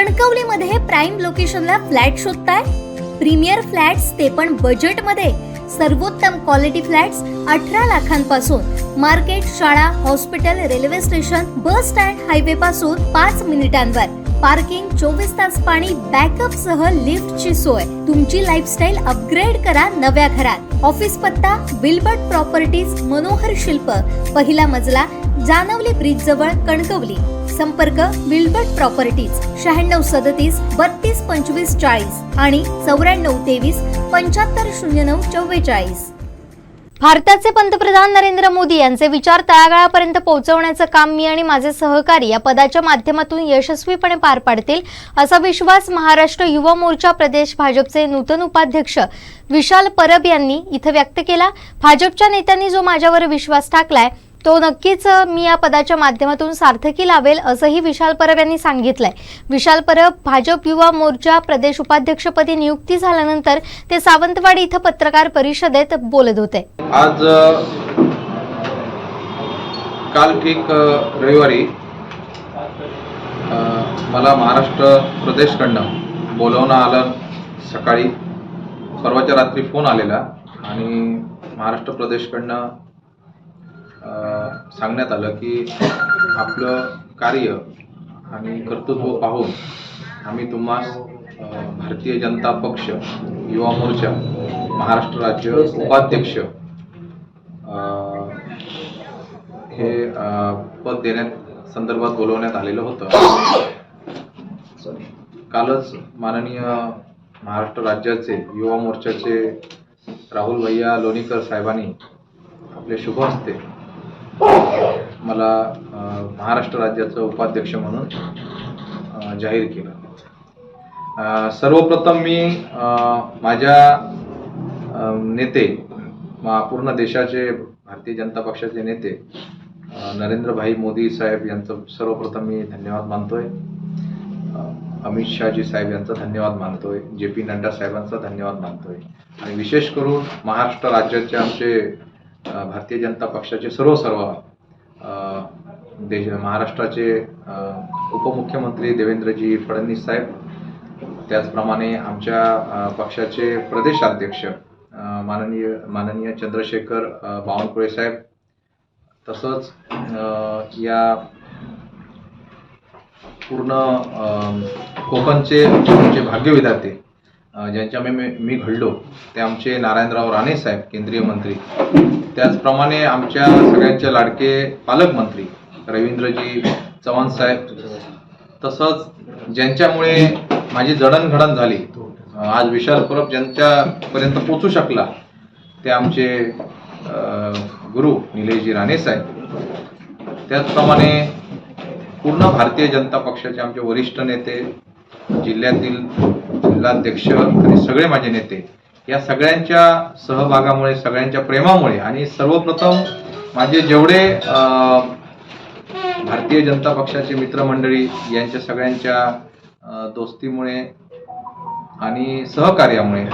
कणकवलीमध्ये prime लोकेशनला flat शोधताय? Premier flats ते पण बजेटमध्ये. सर्वोत्तम क्वालिटी फ्लॅट्स 18 लाखांपासून. मार्केट, शाळा, hospital, railway station, bus stand, highway पासून 5 मिनिटांवर. पार्किंग, 24 तास पाणी, बॅकअप सह लिफ्टची सोय. तुमची लाईफस्टाईल अपग्रेड करा नव्या घरात. ऑफिस पत्ता विल्बर्ट प्रॉपर्टीज, मनोहर शिल्प, पहिला मजला, जानवली ब्रिज जवळ, कणकवली. संपर्क विल्बर्ट प्रॉपर्टीज 9637 32 25 40 आणि 9423 7509 44. भारताचे पंतप्रधान नरेंद्र मोदी यांचे विचार तळागाळापर्यंत पोहोचवण्याचं काम मी आणि माझे सहकारी या पदाच्या माध्यमातून यशस्वीपणे पार पाडतील, असा विश्वास महाराष्ट्र युवा मोर्चा प्रदेश भाजपचे नूतन उपाध्यक्ष विशाल परब यांनी इथं व्यक्त केला. भाजपच्या नेत्यांनी जो माझ्यावर विश्वास टाकलाय तो नक्कीच मी या पदाच्या माध्यमातून सार्थकी लावेल, असंही विशाल परब यांनी सांगितलंय. विशाल परब भाजप युवा मोर्चा प्रदेश उपाध्यक्षपदी नियुक्ती झाल्यानंतर ते सावंतवाडी इथं पत्रकार परिषदेत बोलत होते. आज काल ठीक रविवारी मला महाराष्ट्र प्रदेशकडनं बोलवणं आलं. सकाळी परवाच्या रात्री फोन आलेला आणि महाराष्ट्र प्रदेशकडनं सांगण्यात आलं की आपलं कार्य आणि कर्तृत्व पाहून आम्ही तुम्हाला भारतीय जनता पक्ष युवा मोर्चा महाराष्ट्र राज्य उपाध्यक्ष हे पद देण्यात संदर्भात बोलवण्यात आलेलं होतं. कालच माननीय महाराष्ट्र राज्याचे युवा मोर्चाचे राहुल भैया लोणीकर साहेबांनी आपले शुभ हस्ते मला महाराष्ट्र राज्याचं उपाध्यक्ष म्हणून जाहीर केलं. सर्वप्रथम मी माझ्या नेते पूर्ण देशाचे भारतीय जनता पक्षाचे नेते नरेंद्रभाई मोदी साहेब यांचं सर्वप्रथम मी धन्यवाद मानतोय. अमित शहाजी साहेब यांचा धन्यवाद मानतोय. JP नड्डा साहेबांचा धन्यवाद मानतोय. आणि विशेष करून महाराष्ट्र राज्याचे आमचे भारतीय जनता पक्षाचे सर्व महाराष्ट्राचे उपमुख्यमंत्री देवेंद्रजी फडणवीस साहेब, त्याचप्रमाणे आमच्या पक्षाचे प्रदेशाध्यक्ष माननीय चंद्रशेखर बावनकुळे साहेब, तसंच या पूर्ण कोकणचे आमचे भाग्यविधाते ज्यांच्या मी घडलो ते आमचे नारायणराव राणे साहेब केंद्रीय मंत्री, त्याचप्रमाणे आमच्या सगळ्यांचे लाडके पालकमंत्री रवींद्रजी चव्हाण साहेब, तसंच ज्यांच्यामुळे माझी जडणघडण झाली, आज विशाल परब ज्यांच्यापर्यंत पोचू शकला ते आमचे गुरु निलेशजी राणे साहेब, त्याचप्रमाणे पूर्ण भारतीय जनता पक्षाचे आमचे वरिष्ठ नेते, जिल्हाध्यक्ष आणि सगळे माझे नेते, या सगळ्यांच्या सहभागामुळे, सगळ्यांच्या प्रेमामुळे आणि सर्वप्रथम माझे जेवढे भारतीय जनता पक्षाचे मित्रमंडळी यांच्या सगळ्यांच्या दोस्तीमुळे आणि सहकार्यामुळे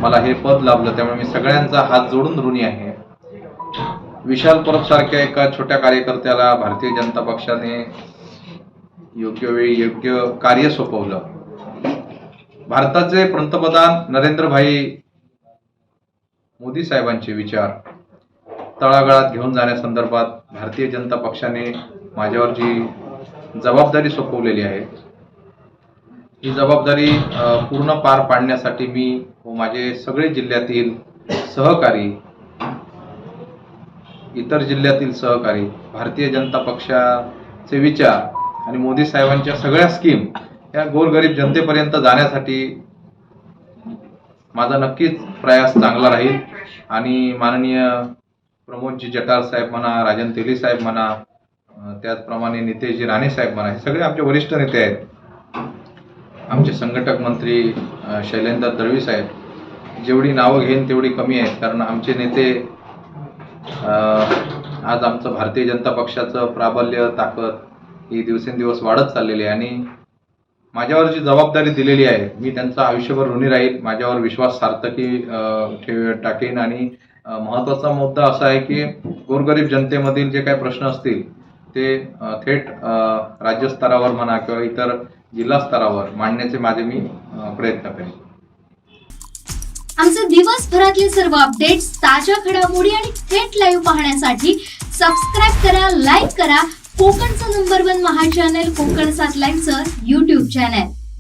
मला हे पद लाभलं. त्यामुळे मी सगळ्यांचा हात जोडून ऋणी आहे. विशाल परब सारख्या एका छोट्या कार्यकर्त्याला भारतीय जनता पक्षाने योग्य वेळी योग्य कार्य सोपवलं. भारताचे पंतप्रधान नरेंद्रभाई मोदी साहेबांचे विचार तळागाळात घेऊन जाण्यासंदर्भात भारतीय जनता पक्षाने माझ्यावर जी जबाबदारी सोपवलेली आहे, ही जबाबदारी पूर्ण पार पाडण्यासाठी मी व माझे सगळे जिल्ह्यातील सहकारी, इतर जिल्ह्यातील सहकारी, भारतीय जनता पक्षाचे विचार आणि मोदी साहेबांच्या सगळ्या स्कीम या गोरगरीब जनतेपर्यंत जाण्यासाठी माझा नक्कीच प्रयास चांगला राहील. आणि माननीय प्रमोदजी जटार साहेब म्हणा, राजन तेली साहेब म्हणा, त्याचप्रमाणे नितेशजी राणे साहेब म्हणा, हे सगळे आमचे वरिष्ठ नेते आहेत. आमचे संघटक मंत्री शैलेंद्र दळवी साहेब, जेवढी नावं घेईन तेवढी कमी आहेत, कारण आमचे नेते आज आमचं भारतीय जनता पक्षाचं प्राबल्य, ताकद ही दिवसेंदिवस वाढत चाललेली आहे. आणि माझ्यावर जी जबाबदारी दिलेली आहे, मी त्यांचा आयुष्यभर ऋणी राहील. माझ्यावर विश्वास सार्थकी टाकेन. आणि महत्त्वाचा मुद्दा असा आहे की गोरगरीब जनतेमधील जे काही प्रश्न असतील ते थेट राज्यस्तरावर म्हणा किंवा इतर जिल्हा स्तरावर मांडण्याचे माझे मी प्रयत्न करेन. आमचे दिवसभरातले सर्व अपडेट्स, ताज्या घडामोडी आणि थेट लाईव्ह पाहण्यासाठी सबस्क्राईब करा, लाईक करा कोकणचं नंबर 1 महा चॅनल कोकण 7 लाईव्हचं YouTube चॅनल.